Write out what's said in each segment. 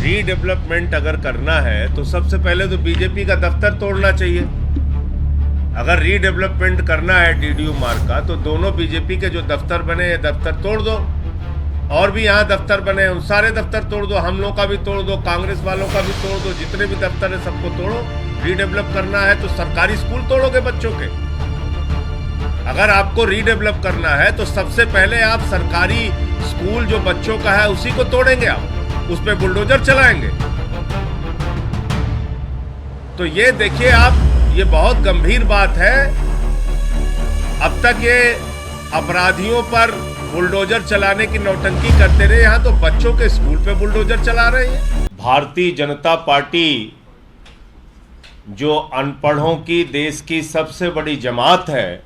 Redevelopment अगर करना है तो सबसे पहले तो बीजेपी का दफ्तर तोड़ना चाहिए। अगर रीडेवलपमेंट करना है डीडीयू मार्ग का तो दोनों बीजेपी के जो दफ्तर बने ये दफ्तर तोड़ दो, और भी यहाँ दफ्तर बने उन सारे दफ्तर तोड़ दो, हम लोग का भी तोड़ दो, कांग्रेस वालों का भी तोड़ दो, जितने भी दफ्तर है सबको तोड़ो। रीडेवलप करना है तो सरकारी स्कूल तोड़ोगे बच्चों के? अगर आपको रीडेवलप करना है तो सबसे पहले आप सरकारी स्कूल जो बच्चों का है उसी को तोड़ेंगे, आप उस पर बुलडोजर चलाएंगे। तो ये देखिए आप, ये बहुत गंभीर बात है। अब तक ये अपराधियों पर बुलडोजर चलाने की नौटंकी करते रहे, यहां तो बच्चों के स्कूल पे बुलडोजर चला रहे हैं। भारतीय जनता पार्टी जो अनपढ़ों की देश की सबसे बड़ी जमात है,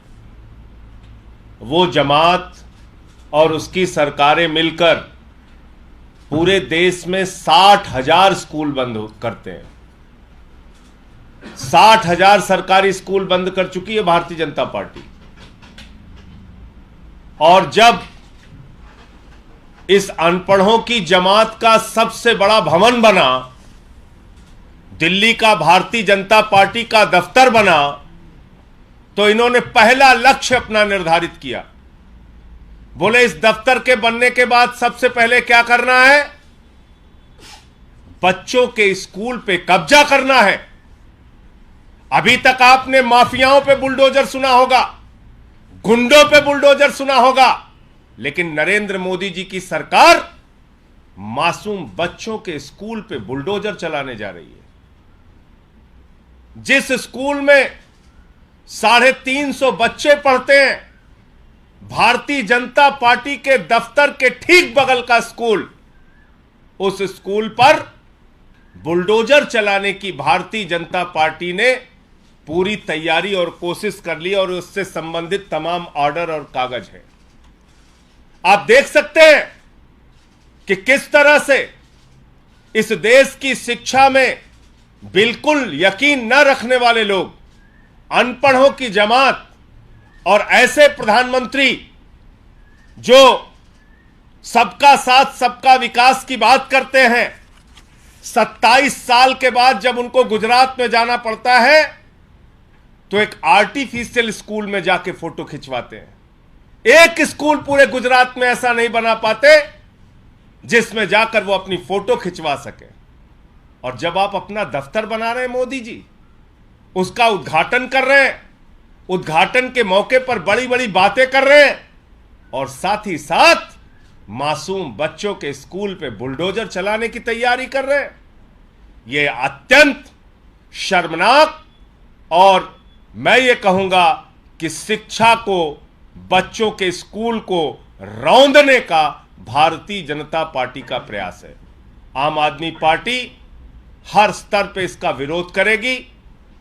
वो जमात और उसकी सरकारें मिलकर पूरे देश में 60,000 स्कूल बंद करते हैं। 60,000 सरकारी स्कूल बंद कर चुकी है भारतीय जनता पार्टी। और जब इस अनपढ़ों की जमात का सबसे बड़ा भवन बना, दिल्ली का भारतीय जनता पार्टी का दफ्तर बना, तो इन्होंने पहला लक्ष्य अपना निर्धारित किया। बोले इस दफ्तर के बनने के बाद सबसे पहले क्या करना है? बच्चों के स्कूल पे कब्जा करना है। अभी तक आपने माफियाओं पे बुलडोजर सुना होगा, गुंडों पे बुलडोजर सुना होगा, लेकिन नरेंद्र मोदी जी की सरकार मासूम बच्चों के स्कूल पे बुलडोजर चलाने जा रही है। जिस स्कूल में 350 बच्चे पढ़ते हैं, भारतीय जनता पार्टी के दफ्तर के ठीक बगल का स्कूल, उस स्कूल पर बुलडोजर चलाने की भारतीय जनता पार्टी ने पूरी तैयारी और कोशिश कर ली, और उससे संबंधित तमाम ऑर्डर और कागज है। आप देख सकते हैं कि किस तरह से इस देश की शिक्षा में बिल्कुल यकीन न रखने वाले लोग, अनपढ़ों की जमात और ऐसे प्रधानमंत्री जो सबका साथ सबका विकास की बात करते हैं, 27 साल के बाद जब उनको गुजरात में जाना पड़ता है तो एक आर्टिफिशियल स्कूल में जाके फोटो खिंचवाते हैं। एक स्कूल पूरे गुजरात में ऐसा नहीं बना पाते जिसमें जाकर वो अपनी फोटो खिंचवा सके। और जब आप अपना दफ्तर बना रहे हैं मोदी जी, उसका उद्घाटन कर रहे हैं, उद्घाटन के मौके पर बड़ी बड़ी बातें कर रहे हैं, और साथ ही साथ मासूम बच्चों के स्कूल पे बुलडोजर चलाने की तैयारी कर रहे हैं, यह अत्यंत शर्मनाक, और मैं ये कहूंगा कि शिक्षा को, बच्चों के स्कूल को रौंदने का भारतीय जनता पार्टी का प्रयास है। आम आदमी पार्टी हर स्तर पे इसका विरोध करेगी,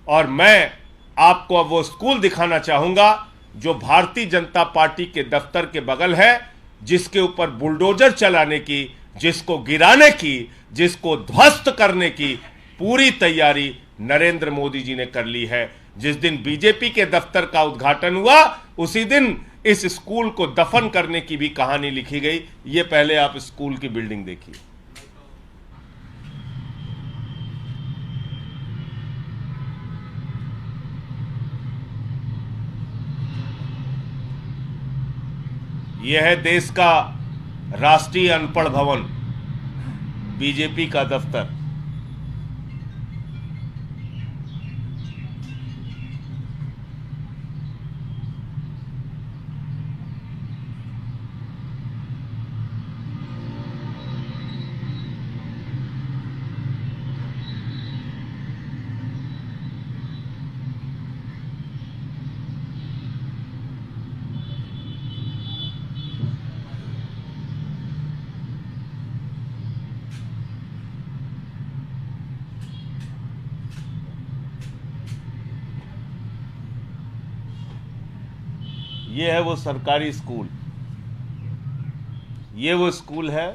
और मैं आपको अब वो स्कूल दिखाना चाहूंगा जो भारतीय जनता पार्टी के दफ्तर के बगल है, जिसके ऊपर बुलडोजर चलाने की, जिसको गिराने की, जिसको ध्वस्त करने की पूरी तैयारी नरेंद्र मोदी जी ने कर ली है। जिस दिन बीजेपी के दफ्तर का उद्घाटन हुआ, उसी दिन इस स्कूल को दफन करने की भी कहानी लिखी गई। ये पहले आप स्कूल की बिल्डिंग देखिए। यह है देश का राष्ट्रीय अनपढ़ भवन, बीजेपी का दफ्तर। ये है वो सरकारी स्कूल, ये वो स्कूल है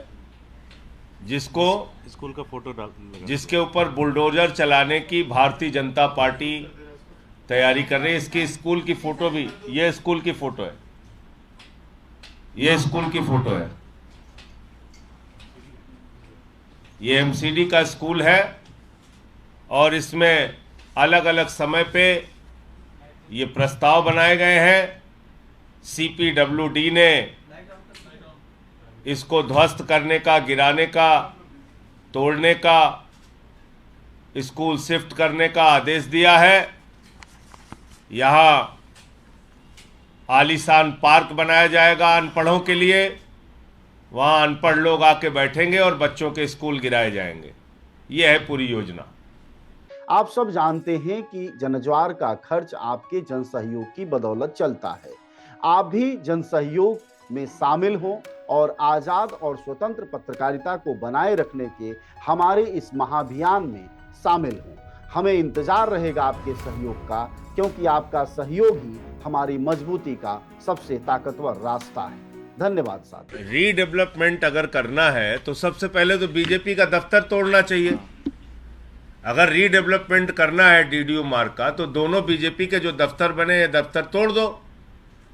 जिसको, स्कूल का फोटो डाल, जिसके ऊपर बुलडोजर चलाने की भारतीय जनता पार्टी तैयारी कर रही है। इसकी स्कूल की फोटो भी, ये स्कूल की फोटो है, ये स्कूल की फोटो है, ये एमसीडी का स्कूल है और इसमें अलग अलग समय पे ये प्रस्ताव बनाए गए हैं। सीपीडब्ल्यूडी ने इसको ध्वस्त करने का, गिराने का, तोड़ने का, स्कूल शिफ्ट करने का आदेश दिया है। यहाँ आलीशान पार्क बनाया जाएगा अनपढ़ों के लिए, वहाँ अनपढ़ लोग आके बैठेंगे और बच्चों के स्कूल गिराए जाएंगे। ये है पूरी योजना। आप सब जानते हैं कि जनज्वार का खर्च आपके जनसहयोग की बदौलत चलता है। आप भी जनसहयोग में शामिल हों और आजाद और स्वतंत्र पत्रकारिता को बनाए रखने के हमारे इस महाअभियान में शामिल हों। हमें इंतजार रहेगा आपके सहयोग का, क्योंकि आपका सहयोग ही हमारी मजबूती का सबसे ताकतवर रास्ता है। धन्यवाद साहब। रीडेवलपमेंट अगर करना है तो सबसे पहले तो बीजेपी का दफ्तर तोड़ना चाहिए। अगर रीडेवलपमेंट करना है डीडीयू मार्ग का, तो दोनों बीजेपी के जो दफ्तर बने हैं दफ्तर तोड़ दो,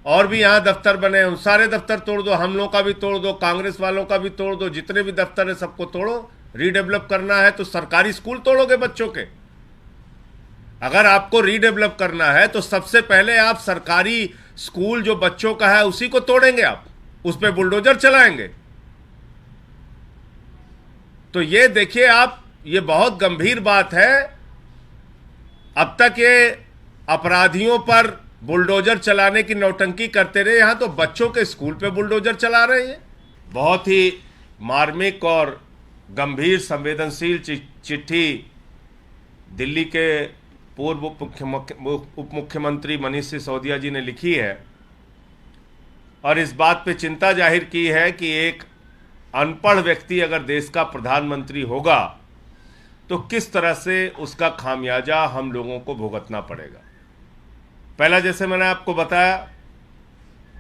और भी यहाँ दफ्तर बने हैं उन सारे दफ्तर तोड़ दो, हम लोगों का भी तोड़ दो, कांग्रेस वालों का भी तोड़ दो, जितने भी दफ्तर है सबको तोड़ो। रीडेवलप करना है तो सरकारी स्कूल तोड़ोगे बच्चों के? अगर आपको रीडेवलप करना है तो सबसे पहले आप सरकारी स्कूल जो बच्चों का है उसी को तोड़ेंगे, आप उस पर बुलडोजर चलाएंगे। तो ये देखिए आप, ये बहुत गंभीर बात है। अब तक ये अपराधियों पर बुलडोजर चलाने की नौटंकी करते रहे, यहां तो बच्चों के स्कूल पे बुलडोजर चला रहे हैं। बहुत ही मार्मिक और गंभीर संवेदनशील चिट्ठी दिल्ली के पूर्व उप मुख्यमंत्री मनीष सिसोदिया जी ने लिखी है और इस बात पे चिंता जाहिर की है कि एक अनपढ़ व्यक्ति अगर देश का प्रधानमंत्री होगा तो किस तरह से उसका खामियाजा हम लोगों को भुगतना पड़ेगा। पहला, जैसे मैंने आपको बताया,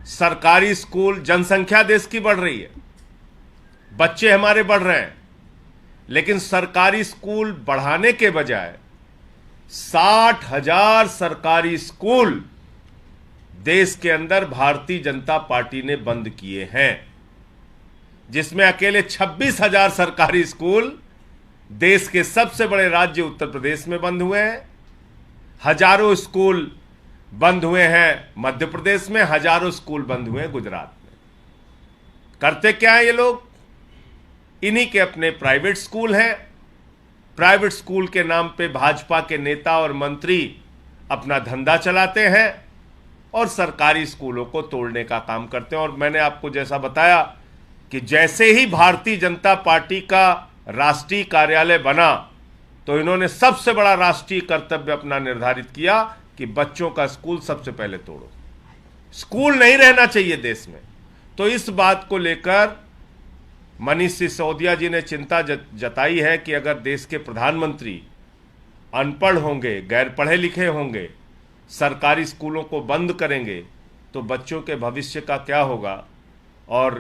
सरकारी स्कूल, जनसंख्या देश की बढ़ रही है, बच्चे हमारे बढ़ रहे हैं, लेकिन सरकारी स्कूल बढ़ाने के बजाय 60,000 सरकारी स्कूल देश के अंदर भारतीय जनता पार्टी ने बंद किए हैं, जिसमें अकेले 26,000 सरकारी स्कूल देश के सबसे बड़े राज्य उत्तर प्रदेश में बंद हुए हैं। हजारों स्कूल बंद हुए हैं मध्य प्रदेश में, हजारों स्कूल बंद हुए हैं गुजरात में। करते क्या है ये लोग? इन्हीं के अपने प्राइवेट स्कूल हैं। प्राइवेट स्कूल के नाम पे भाजपा के नेता और मंत्री अपना धंधा चलाते हैं और सरकारी स्कूलों को तोड़ने का काम करते हैं। और मैंने आपको जैसा बताया कि जैसे ही भारतीय जनता पार्टी का राष्ट्रीय कार्यालय बना तो इन्होंने सबसे बड़ा राष्ट्रीय कर्तव्य अपना निर्धारित किया कि बच्चों का स्कूल सबसे पहले तोड़ो। स्कूल नहीं रहना चाहिए देश में। तो इस बात को लेकर मनीष सिसोदिया जी ने चिंता जताई है कि अगर देश के प्रधानमंत्री अनपढ़ होंगे, गैर पढ़े लिखे होंगे, सरकारी स्कूलों को बंद करेंगे तो बच्चों के भविष्य का क्या होगा और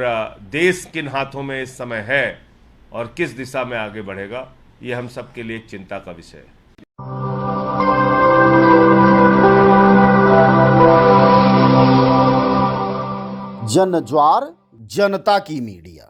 देश किन हाथों में इस समय है और किस दिशा में आगे बढ़ेगा, ये हम सबके लिए एक चिंता का विषय है। जनज्वार, जनता की मीडिया।